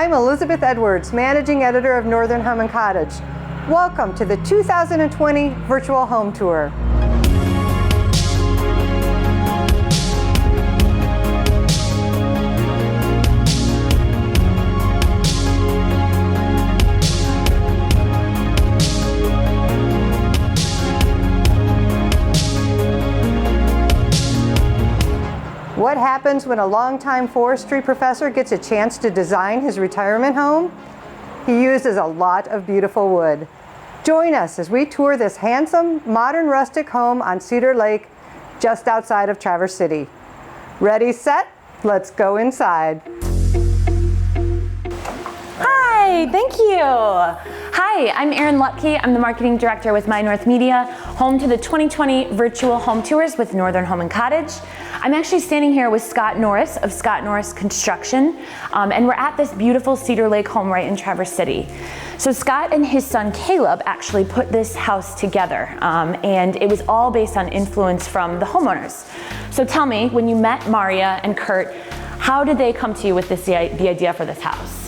I'm Elizabeth Edwards, Managing Editor of Northern Home and Cottage. Welcome to the 2020 Virtual Home Tour. What happens when a longtime forestry professor gets a chance to design his retirement home? He uses a lot of beautiful wood. Join us as we tour this handsome, modern rustic home on Cedar Lake, just outside of Traverse City. Ready, set, let's go inside. Hi, thank you. Hi, I'm Erin Lutke. I'm the Marketing Director with My North Media, home to the 2020 Virtual Home Tours with Northern Home and Cottage. I'm actually standing here with Scott Norris of Scott Norris Construction, and we're at this beautiful Cedar Lake home right in Traverse City. So Scott and his son Caleb actually put this house together, and it was all based on influence from the homeowners. So tell me, when you met Maria and Kurt, how did they come to you with the idea for this house?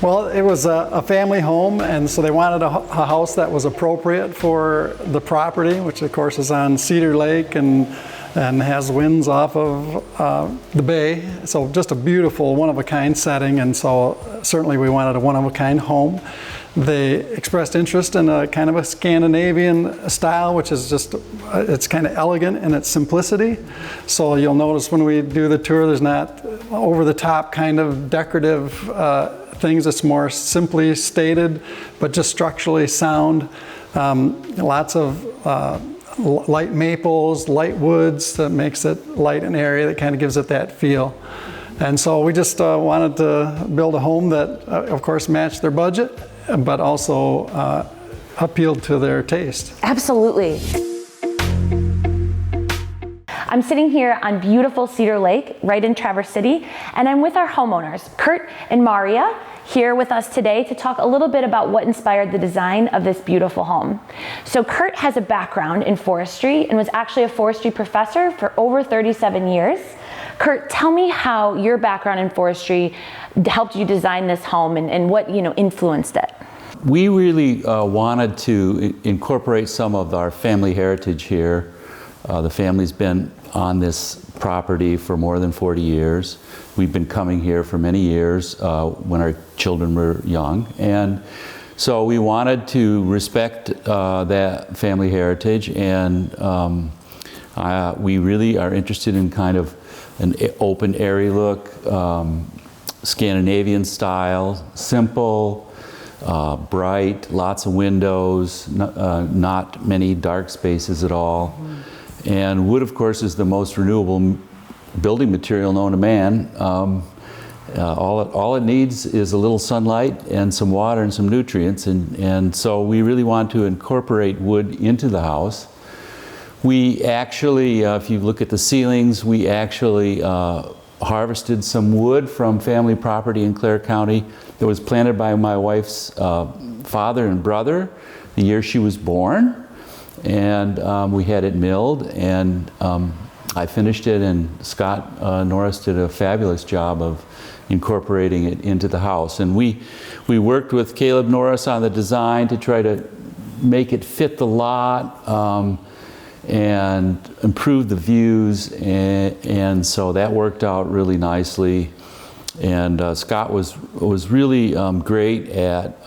Well, it was a family home, and so they wanted a house that was appropriate for the property, which of course is on Cedar Lake and has winds off of the bay. So just a beautiful, one-of-a-kind setting, and so certainly we wanted a one-of-a-kind home. They expressed interest in a kind of a Scandinavian style, which is just, it's kind of elegant in its simplicity. So you'll notice when we do the tour, there's not over-the-top kind of decorative things. It's more simply stated, but just structurally sound. Lots of light maples, light woods that makes it light and airy, that kind of gives it that feel. And so we just wanted to build a home that, of course, matched their budget, but also appealed to their taste. Absolutely. I'm sitting here on beautiful Cedar Lake, right in Traverse City, and I'm with our homeowners, Kurt and Maria, here with us today to talk a little bit about what inspired the design of this beautiful home. So Kurt has a background in forestry and was actually a forestry professor for over 37 years. Kurt, tell me how your background in forestry helped you design this home and what influenced it. We really wanted to incorporate some of our family heritage here. The family's been on this property for more than 40 years. We've been coming here for many years when our children were young. And so we wanted to respect that family heritage, and we really are interested in kind of an open, airy look, Scandinavian style, simple, bright, lots of windows, not many dark spaces at all. And wood, of course, is the most renewable building material known to man. All it needs is a little sunlight and some water and some nutrients, and so we really want to incorporate wood into the house. We actually, if you look at the ceilings, we actually harvested some wood from family property in Clare County that was planted by my wife's father and brother the year she was born. And we had it milled, and I finished it, and Scott Norris did a fabulous job of incorporating it into the house. And we worked with Caleb Norris on the design to try to make it fit the lot and improve the views, and so that worked out really nicely. And Scott was really great at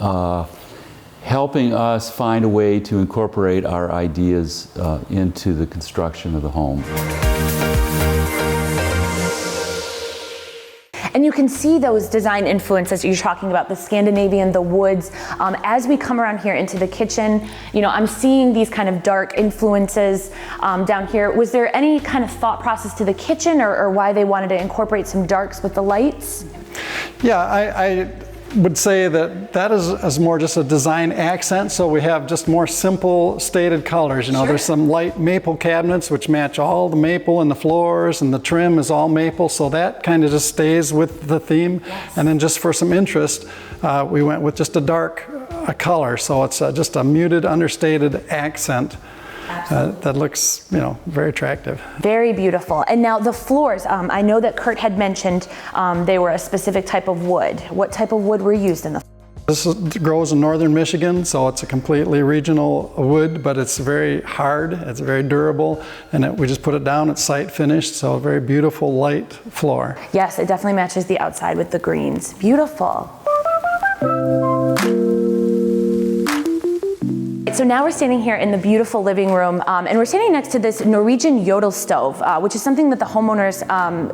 helping us find a way to incorporate our ideas into the construction of the home. And you can see those design influences you're talking about, the Scandinavian, the woods. As we come around here into the kitchen, I'm seeing these kind of dark influences down here. Was there any kind of thought process to the kitchen or why they wanted to incorporate some darks with the lights? Yeah, I would say that is more just a design accent, so we have just more simple stated colors. Sure. There's some light maple cabinets which match all the maple in the floors, and the trim is all maple, so that kind of just stays with the theme. Yes. And then just for some interest, we went with just a dark color, so it's just a muted, understated accent. that looks, very attractive. Very beautiful. And now the floors, I know that Kurt had mentioned they were a specific type of wood. What type of wood were used in the This grows in northern Michigan, so it's a completely regional wood, but it's very hard, it's very durable, and we just put it down, it's site finished, so a very beautiful light floor. Yes, it definitely matches the outside with the greens. Beautiful. So now we're standing here in the beautiful living room, and we're standing next to this Norwegian Yodel stove, which is something that the homeowners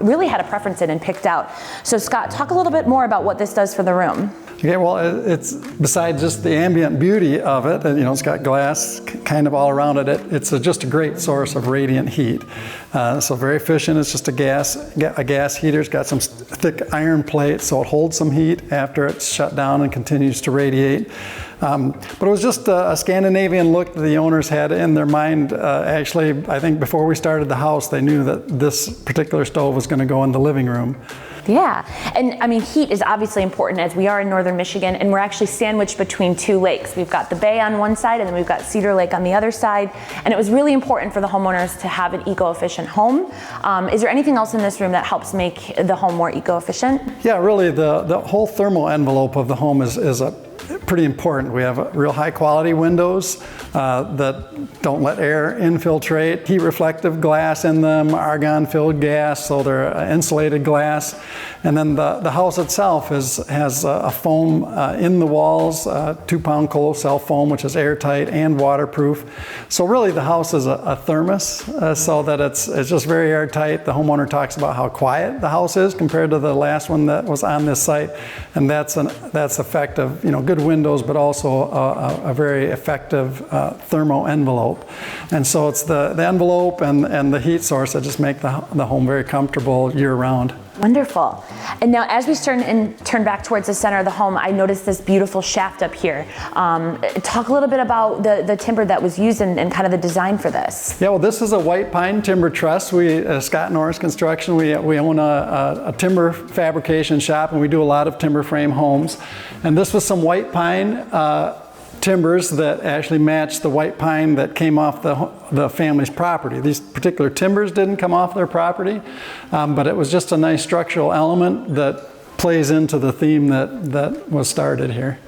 really had a preference in and picked out. So Scott, talk a little bit more about what this does for the room. Okay, well, it's besides just the ambient beauty of it, and it's got glass kind of all around it. It's just a great source of radiant heat. So very efficient. It's just a gas heater. It's got some thick iron plates, so it holds some heat after it's shut down and continues to radiate. But it was just a Scandinavian look that the owners had in their mind. Actually, I think before we started the house, they knew that this particular stove was going to go in the living room. Yeah, and I mean, heat is obviously important as we are in northern Michigan, and we're actually sandwiched between two lakes. We've got the bay on one side, and then we've got Cedar Lake on the other side, and it was really important for the homeowners to have an eco-efficient home. Is there anything else in this room that helps make the home more eco-efficient? Yeah, really, the whole thermal envelope of the home is pretty important. We have real high quality windows that don't let air infiltrate, heat reflective glass in them, argon filled gas, so they're insulated glass. And then the house itself has a foam in the walls, 2-pound Colocell foam, which is airtight and waterproof. So really the house is a thermos, so that it's just very airtight. The homeowner talks about how quiet the house is compared to the last one that was on this site, and that's effective. Good windows, but also a very effective thermo envelope. And so it's the envelope and the heat source that just make the home very comfortable year-round. Wonderful. And now as we turn back towards the center of the home, I noticed this beautiful shaft up here. Talk a little bit about the timber that was used and kind of the design for this. Yeah, well, this is a white pine timber truss. Scott Norris Construction, we own a timber fabrication shop, and we do a lot of timber frame homes. And this was some white pine timbers that actually matched the white pine that came off the family's property. These particular timbers didn't come off their property, but it was just a nice structural element that plays into the theme that was started here.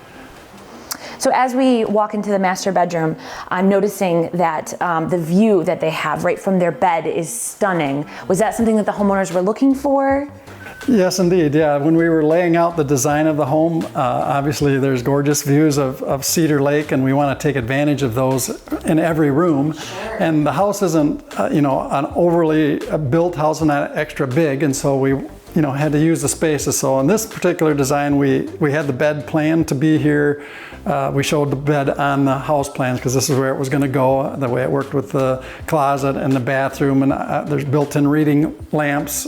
So as we walk into the master bedroom, I'm noticing that the view that they have right from their bed is stunning. Was that something that the homeowners were looking for? Yes, indeed. Yeah, when we were laying out the design of the home, obviously there's gorgeous views of Cedar Lake, and we want to take advantage of those in every room. Sure. And the house isn't, an overly built house and not extra big, and so we, had to use the spaces. So in this particular design, we had the bed planned to be here. We showed the bed on the house plans because this is where it was going to go, the way it worked with the closet and the bathroom, and there's built-in reading lamps.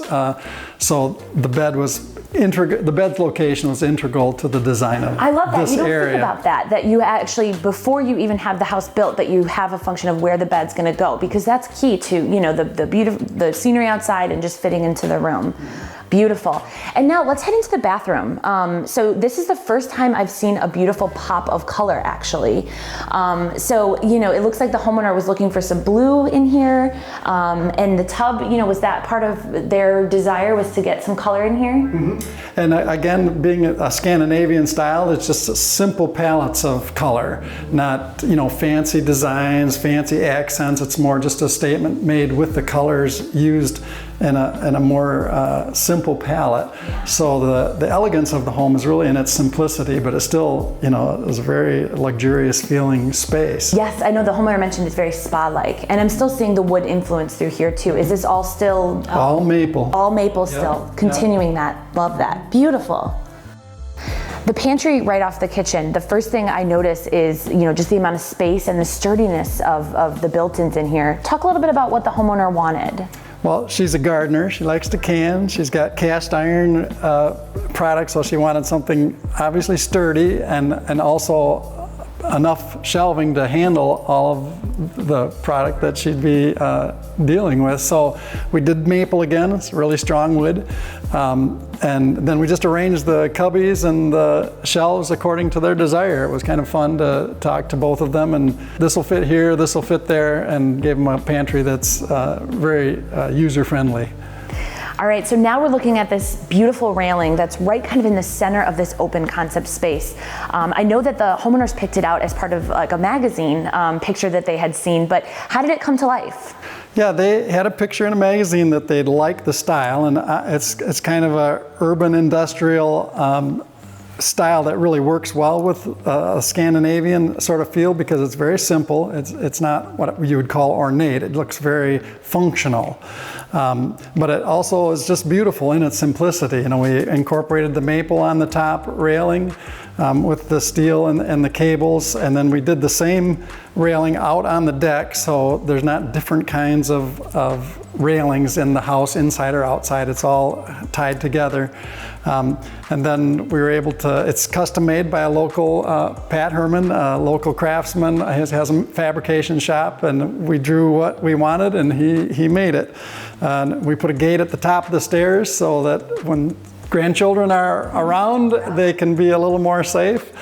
So the bed's location was integral to the design of this area. I love that. You don't think about that you actually, before you even have the house built, that you have a function of where the bed's going to go, because that's key to, the beautiful, the scenery outside and just fitting into the room. Beautiful. And now let's head into the bathroom. So this is the first time I've seen a beautiful pop of color, actually. So, it looks like the homeowner was looking for some blue in here. And the tub, was that part of their desire, was to get some color in here? Mm-hmm. And again, being a Scandinavian style, it's just simple palettes of color, not, fancy designs, fancy accents. It's more just a statement made with the colors used in a more simple palette. So the elegance of the home is really in its simplicity, but it's still, is a very luxurious feeling space. Yes, I know the homeowner mentioned it's very spa-like, and I'm still seeing the wood influence through here too. Is this all still? All maple. All maple still, continuing that. Love that. Beautiful. The pantry right off the kitchen, the first thing I notice is, just the amount of space and the sturdiness of the built-ins in here. Talk a little bit about what the homeowner wanted. Well, she's a gardener. She likes to can. She's got cast iron products, so she wanted something obviously sturdy and also enough shelving to handle all of the product that she'd be dealing with. So we did maple again. It's really strong wood. And then we just arranged the cubbies and the shelves according to their desire. It was kind of fun to talk to both of them, and this will fit here, this will fit there, and gave them a pantry that's very user-friendly. All right, so now we're looking at this beautiful railing that's right kind of in the center of this open concept space. I know that the homeowners picked it out as part of like a magazine picture that they had seen, but how did it come to life? Yeah, they had a picture in a magazine that they'd like the style, and it's kind of a urban industrial style that really works well with a Scandinavian sort of feel, because it's very simple. It's not what you would call ornate. It looks very functional. But it also is just beautiful in its simplicity. You know, we incorporated the maple on the top railing with the steel and the cables, and then we did the same railing out on the deck, so there's not different kinds of railings in the house, inside or outside. It's all tied together. And then we were able to, it's custom made by a local, Pat Herman, a local craftsman. He has a fabrication shop, and we drew what we wanted, and he made it. We put a gate at the top of the stairs so that when grandchildren are around, they can be a little more safe.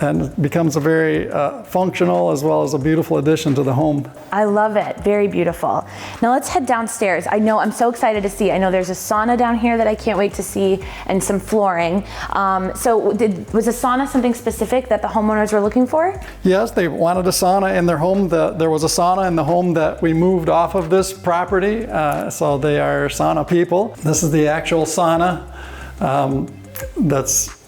And it becomes a very functional as well as a beautiful addition to the home. I love it, very beautiful. Now let's head downstairs. I know, I'm so excited to see. I know there's a sauna down here that I can't wait to see, and some flooring. So was a sauna something specific that the homeowners were looking for? Yes, they wanted a sauna in their home. There was a sauna in the home that we moved off of this property, so they are sauna people. This is the actual sauna that's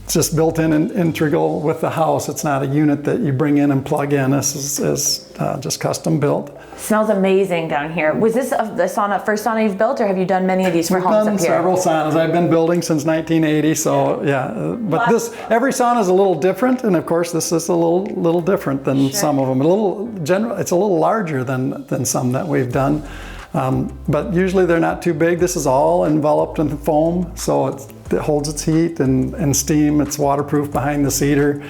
just built in and integral with the house. It's not a unit that you bring in and plug in. This is just custom built. Smells amazing down here. Was this the first sauna you've built, or have you done many of these for homes up here? We've done several saunas. I've been building since 1980, so yeah. But every sauna is a little different, and of course this is a little different than some of them. It's a little larger than some that we've done. But usually they're not too big. This is all enveloped in foam, so it holds its heat and steam. It's waterproof behind the cedar.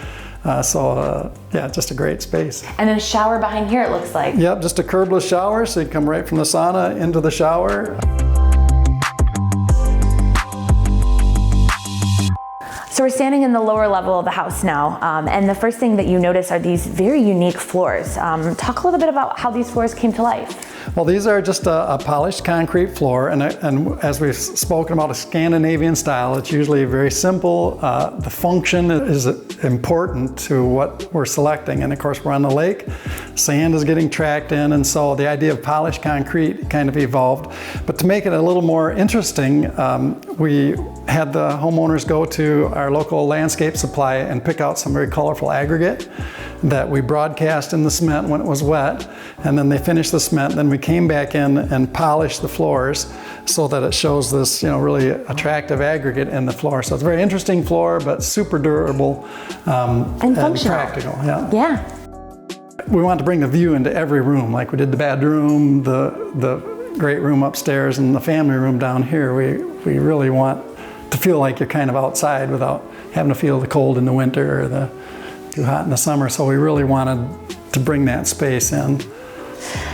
Yeah, just a great space. And then a shower behind here, it looks like. Yep, just a curbless shower, so you come right from the sauna into the shower. So we're standing in the lower level of the house now, and the first thing that you notice are these very unique floors. Talk a little bit about how these floors came to life. Well, these are just a polished concrete floor, and as we've spoken about a Scandinavian style, it's usually very simple. The function is important to what we're selecting, and of course we're on the lake. Sand is getting tracked in, and so the idea of polished concrete kind of evolved. But to make it a little more interesting, we had the homeowners go to our local landscape supply and pick out some very colorful aggregate that we broadcast in the cement when it was wet, and then they finished the cement. Then we came back in and polished the floors so that it shows this, really attractive aggregate in the floor. So it's a very interesting floor, but super durable and practical. Yeah. We want to bring the view into every room, like we did the bedroom, the great room upstairs, and the family room down here. We really want to feel like you're kind of outside without having to feel the cold in the winter or the too hot in the summer. So we really wanted to bring that space in.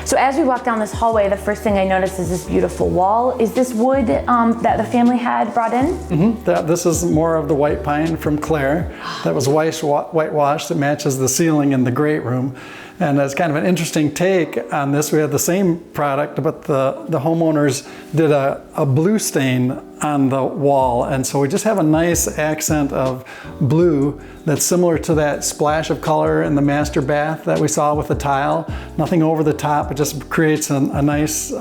So as we walk down this hallway, the first thing I notice is this beautiful wall. Is this wood that the family had brought in? Mm-hmm. This is more of the white pine from Claire that was whitewashed. It matches the ceiling in the great room. And it's kind of an interesting take on this. We had the same product, but the homeowners did a blue stain on the wall. And so we just have a nice accent of blue that's similar to that splash of color in the master bath that we saw with the tile. Nothing over the top. It just creates a nice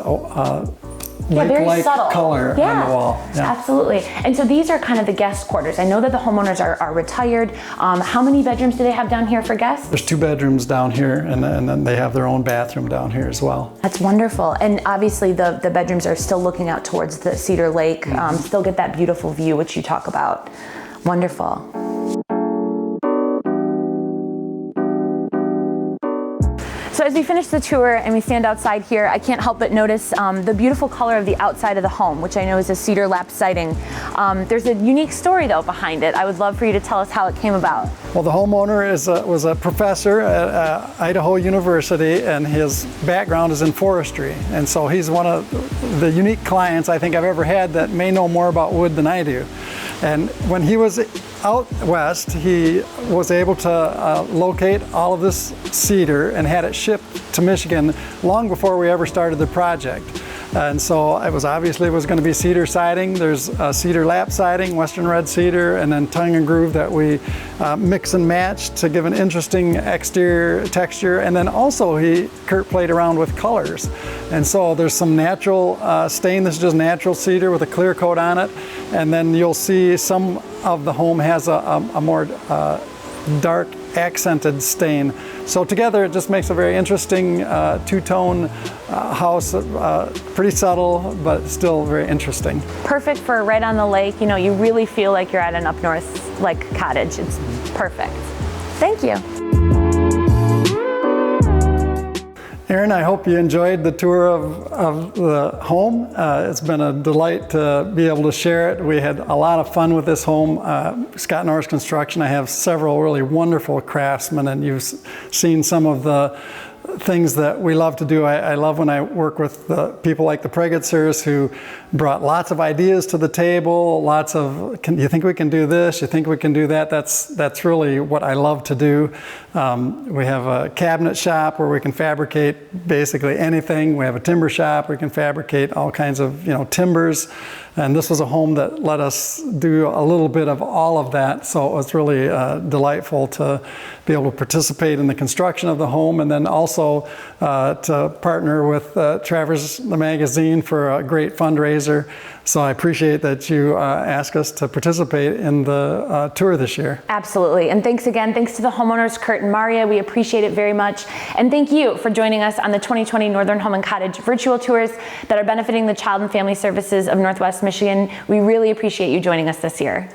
lake-like color on the wall. Yeah, absolutely. And so these are kind of the guest quarters. I know that the homeowners are retired. How many bedrooms do they have down here for guests? There's 2 bedrooms down here, and then they have their own bathroom down here as well. That's wonderful. And obviously the bedrooms are still looking out towards the Cedar Lake, still get that beautiful view, which you talk about. So as we finish the tour and we stand outside here, I can't help but notice the beautiful color of the outside of the home, which I know is a cedar lap siding. There's a unique story though behind it. I would love for you to tell us how it came about. Well, the homeowner was a professor at Idaho University, and his background is in forestry. And so he's one of the unique clients I think I've ever had that may know more about wood than I do. And when he was out west, he was able to locate all of this cedar and had it shipped to Michigan long before we ever started the project. And so it was going to be cedar siding. There's cedar lap siding, western red cedar, and then tongue and groove that we mix and match to give an interesting exterior texture. And then also Kurt played around with colors. And so there's some natural stain. This is just natural cedar with a clear coat on it. And then you'll see some of the home has a more dark accented stain. So together it just makes a very interesting two-tone house, pretty subtle, but still very interesting. Perfect for right on the lake. You know, you really feel like you're at an up north like cottage. It's perfect. Thank you. Aaron, I hope you enjoyed the tour of the home. It's been a delight to be able to share it. We had a lot of fun with this home. Scott Norris Construction, I have several really wonderful craftsmen, and you've seen some of the things that we love to do. I love when I work with people like the Pregitzers who brought lots of ideas to the table, lots of, you think we can do this? You think we can do that? That's really what I love to do. We have a cabinet shop where we can fabricate basically anything. We have a timber shop. We can fabricate all kinds of, timbers. And this was a home that let us do a little bit of all of that. So it was really delightful to be able to participate in the construction of the home, and then also to partner with Travers the magazine for a great fundraiser. So I appreciate that you asked us to participate in the tour this year. Absolutely. And thanks again. Thanks to the homeowners, Kurt and Maria. We appreciate it very much. And thank you for joining us on the 2020 Northern Home and Cottage virtual tours that are benefiting the Child and Family Services of Northwest Michigan. We really appreciate you joining us this year.